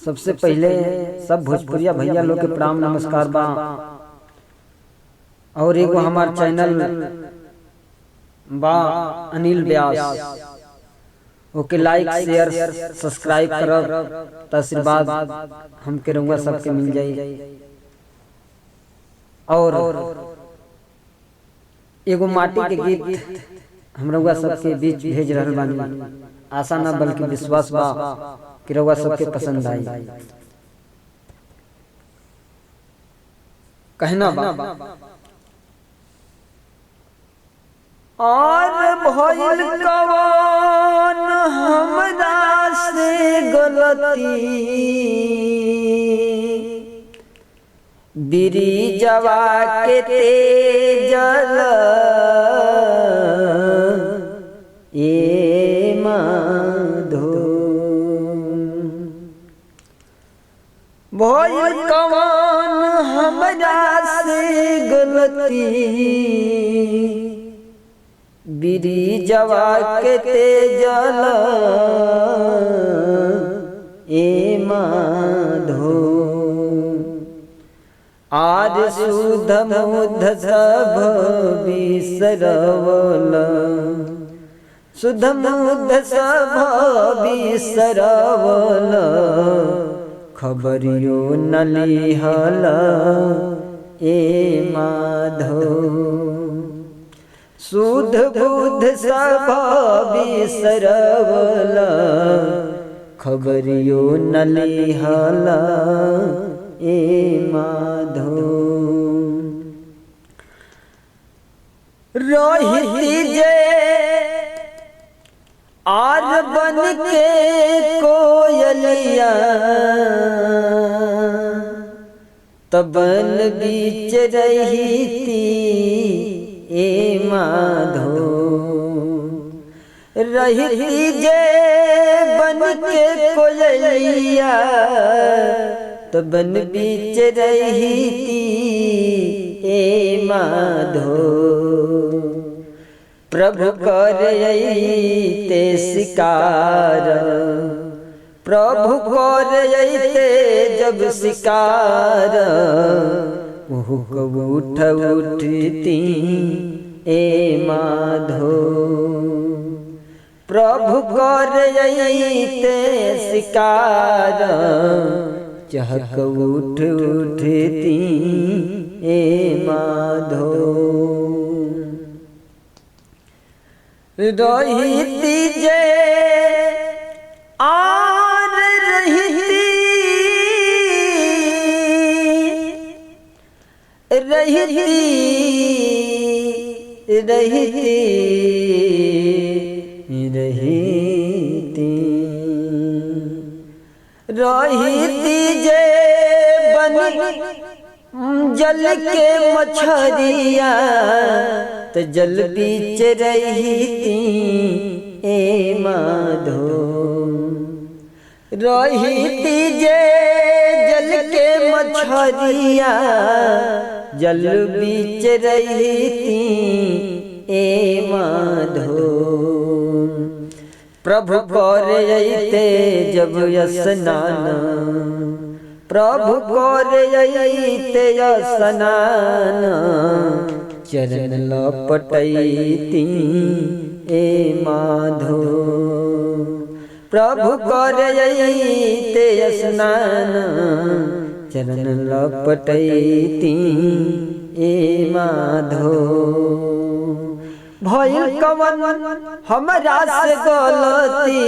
सबसे पहले सब भोजपुरिया भैया लोग के प्रणाम नमस्कार बा। और एगो हमार चैनल बा अनिल व्यास, ओके लाइक शेयर सब्सक्राइब करब त आशीर्वाद हमके रउआ सबके मिल जाई। और एगो माटी के गीत हम रउआ सबके बीच भेज रहल बानी। आशा ना बल्कि विश्वास बा कि रउआ सबके पसंद आई। कहना बा और भइल कवन हमरा से गलती, बिरिजवा के तेजल ए माधो। भइल कवन हमरा से गलती, बिरिजवा के तेजल ए माधो। आज शुद्ध मुद्ध सब बिसरवल, शुद्ध मुद्ध सब बिसरवल, खबरियो न लिहल ए माधो। शुद्ध बुद्ध सब बिसरवल, खबरियो न लिहल ए माधो। रहिती जे आर बन के कोयलिया, तबन बीच रहिती ए माधो। रहिती जे बन के कोयलिया, तबन बीच रहिती ए माधो। प्रभु करते शिकार, प्रभु करते जब शिकार, उठ उठती ए माधो। प्रभु करते शिकार, चहक उठ उठती ए माधो। रहिती जे आर रहिती, रहिती रहिती रहिती रहिती जे बन जल के मछरिया, त जल बीच रहिती ए माधो। रहिती जे जल के मछरिया, जल बीच रहिती ए माधो। प्रभु करते जब स्नान, प्रभु करते स्नान, चरण लपटैती ए माधो। प्रभु करते स्नान, चरण लपटैती ए माधो। भइल कवन हमरा से गलती,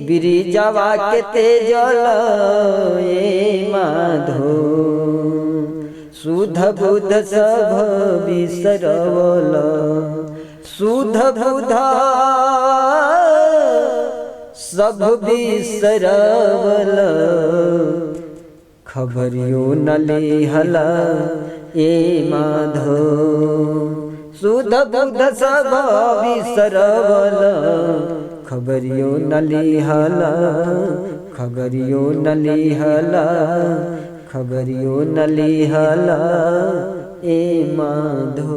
बिरिजवा के तेजल ए माधो। शुद्ध बुद्ध सब बिसरवल, शुद्ध बुद्ध सब बिसरवल, खबरियो न लिहल ए माधो। शुद्ध बुद्ध सब बिसरवल, खबरियो न लिहल, खबरियो न लिहल, खबरियो न लिहल ए माधो।